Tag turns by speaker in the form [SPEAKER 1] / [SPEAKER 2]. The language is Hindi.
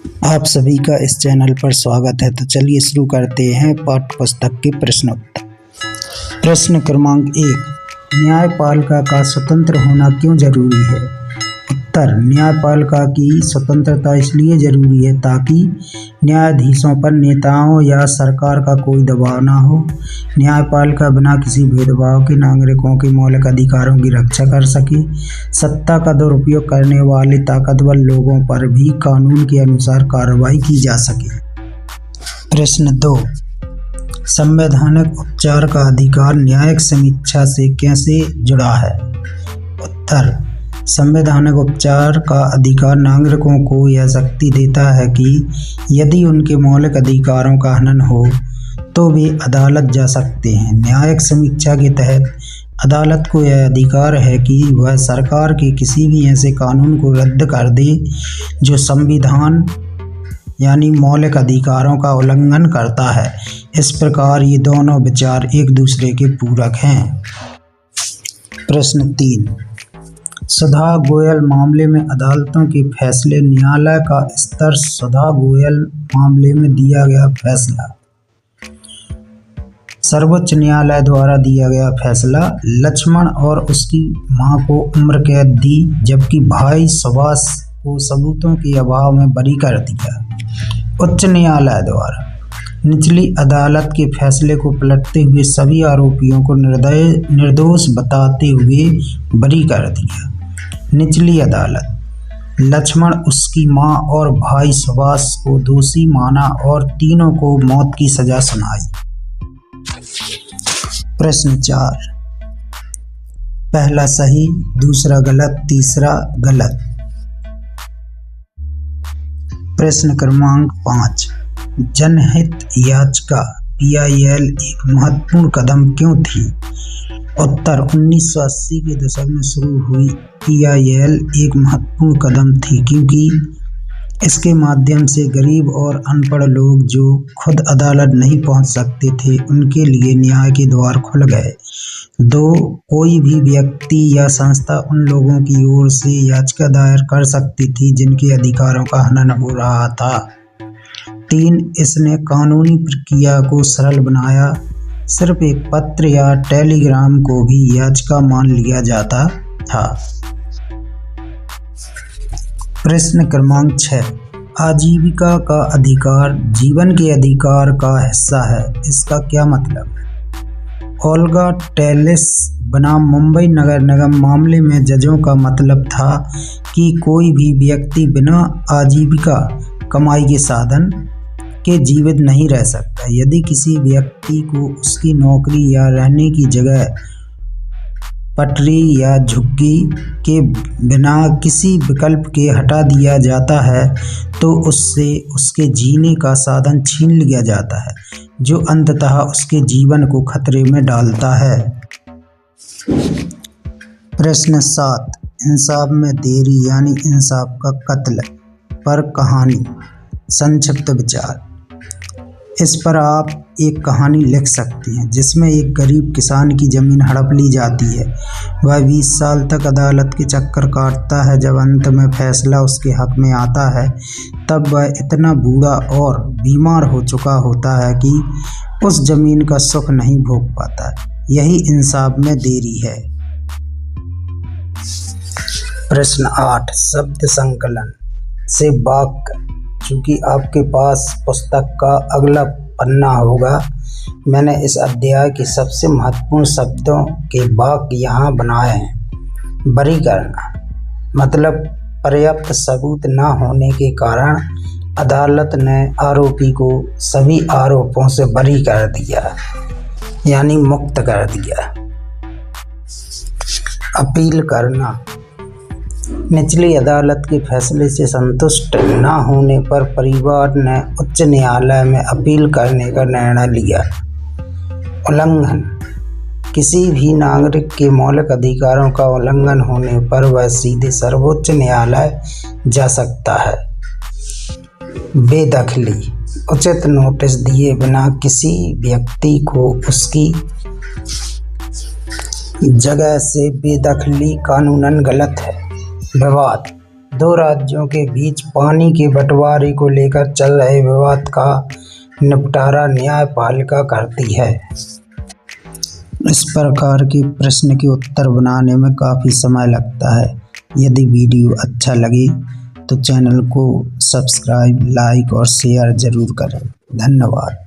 [SPEAKER 1] आप सभी का इस चैनल पर स्वागत है। तो चलिए शुरू करते हैं पाठ्य पुस्तक के प्रश्नोत्तर। प्रश्न क्रमांक 1, न्यायपालिका का स्वतंत्र होना क्यों जरूरी है? उत्तर, न्यायपालिका की स्वतंत्रता इसलिए जरूरी है ताकि न्यायाधीशों पर नेताओं या सरकार का कोई दबाव न हो। न्यायपालिका बिना किसी भेदभाव के नागरिकों के मौलिक अधिकारों की रक्षा कर सके। सत्ता का दुरुपयोग करने वाले ताकतवर लोगों पर भी कानून के अनुसार कार्रवाई की जा सके। प्रश्न 2, संवैधानिक उपचार का अधिकार न्यायिक समीक्षा से कैसे जुड़ा है? उत्तर, संवैधानिक उपचार का अधिकार नागरिकों को यह शक्ति देता है कि यदि उनके मौलिक अधिकारों का हनन हो तो वे अदालत जा सकते हैं। न्यायिक समीक्षा के तहत अदालत को यह अधिकार है कि वह सरकार के किसी भी ऐसे कानून को रद्द कर दे जो संविधान यानी मौलिक अधिकारों का उल्लंघन करता है। इस प्रकार ये दोनों विचार एक दूसरे के पूरक हैं। प्रश्न 3, सुधा गोयल मामले में अदालतों के फैसले। न्यायालय का स्तर। सुधा गोयल मामले में दिया गया फैसला। सर्वोच्च न्यायालय द्वारा दिया गया फैसला, लक्ष्मण और उसकी मां को उम्र कैद दी जबकि भाई सुभाष को सबूतों के अभाव में बरी कर दिया। उच्च न्यायालय द्वारा निचली अदालत के फैसले को पलटते हुए सभी आरोपियों को निर्दोष बताते हुए बरी कर दिया। निचली अदालत लक्ष्मण, उसकी मां और भाई सुभाष को दोषी माना और तीनों को मौत की सजा सुनाई। प्रश्न 4, पहला सही, दूसरा गलत, तीसरा गलत। प्रश्न क्रमांक 5, जनहित याचिका PIL एक महत्वपूर्ण कदम क्यों थी? उत्तर, 1980 के दशक में शुरू हुई PIL एक महत्वपूर्ण कदम थी क्योंकि इसके माध्यम से गरीब और अनपढ़ लोग जो खुद अदालत नहीं पहुंच सकते थे उनके लिए न्याय के द्वार खुल गए। 2, कोई भी व्यक्ति या संस्था उन लोगों की ओर से याचिका दायर कर सकती थी जिनके अधिकारों का हनन हो रहा था। 3, इसने कानूनी प्रक्रिया को सरल बनाया। सिर्फ एक पत्र या टेलीग्राम को भी याचिका मान लिया जाता था। प्रश्न क्रमांक 6, आजीविका का अधिकार जीवन के अधिकार का हिस्सा है। इसका क्या मतलब है? ओल्गा टेलिस बनाम मुंबई नगर निगम मामले में जजों का मतलब था कि कोई भी व्यक्ति बिना आजीविका कमाई के साधन के जीवित नहीं रह सकता। यदि किसी व्यक्ति को उसकी नौकरी या रहने की जगह पटरी या झुग्गी के बिना किसी विकल्प के हटा दिया जाता है तो उससे उसके जीने का साधन छीन लिया जाता है जो अंततः उसके जीवन को खतरे में डालता है। प्रश्न 7, इंसाफ में देरी यानी इंसाफ का कत्ल पर कहानी। संक्षिप्त विचार। इस पर आप एक कहानी लिख सकते हैं जिसमें एक गरीब किसान की जमीन हड़प ली जाती है। वह 20 साल तक अदालत के चक्कर काटता है। जब अंत में फैसला उसके हक में आता है तब वह इतना बूढ़ा और बीमार हो चुका होता है कि उस जमीन का सुख नहीं भोग पाता। यही इंसाफ में देरी है। प्रश्न 8, शब्द संकलन से वाक्य। चूँकि आपके पास पुस्तक का अगला पन्ना होगा, मैंने इस अध्याय के सबसे महत्वपूर्ण शब्दों के वाक्य यहाँ बनाए हैं। बरी करना मतलब पर्याप्त सबूत न होने के कारण अदालत ने आरोपी को सभी आरोपों से बरी कर दिया यानी मुक्त कर दिया। अपील करना, निचली अदालत के फैसले से संतुष्ट न होने पर परिवार ने उच्च न्यायालय में अपील करने का निर्णय लिया। उल्लंघन, किसी भी नागरिक के मौलिक अधिकारों का उल्लंघन होने पर वह सीधे सर्वोच्च न्यायालय जा सकता है। बेदखली, उचित नोटिस दिए बिना किसी व्यक्ति को उसकी जगह से बेदखली कानूनन गलत है। विवाद, दो राज्यों के बीच पानी के बंटवारे को लेकर चल रहे विवाद का निपटारा न्यायपालिका करती है। इस प्रकार के प्रश्न के उत्तर बनाने में काफ़ी समय लगता है। यदि वीडियो अच्छा लगे तो चैनल को सब्सक्राइब, लाइक और शेयर ज़रूर करें। धन्यवाद।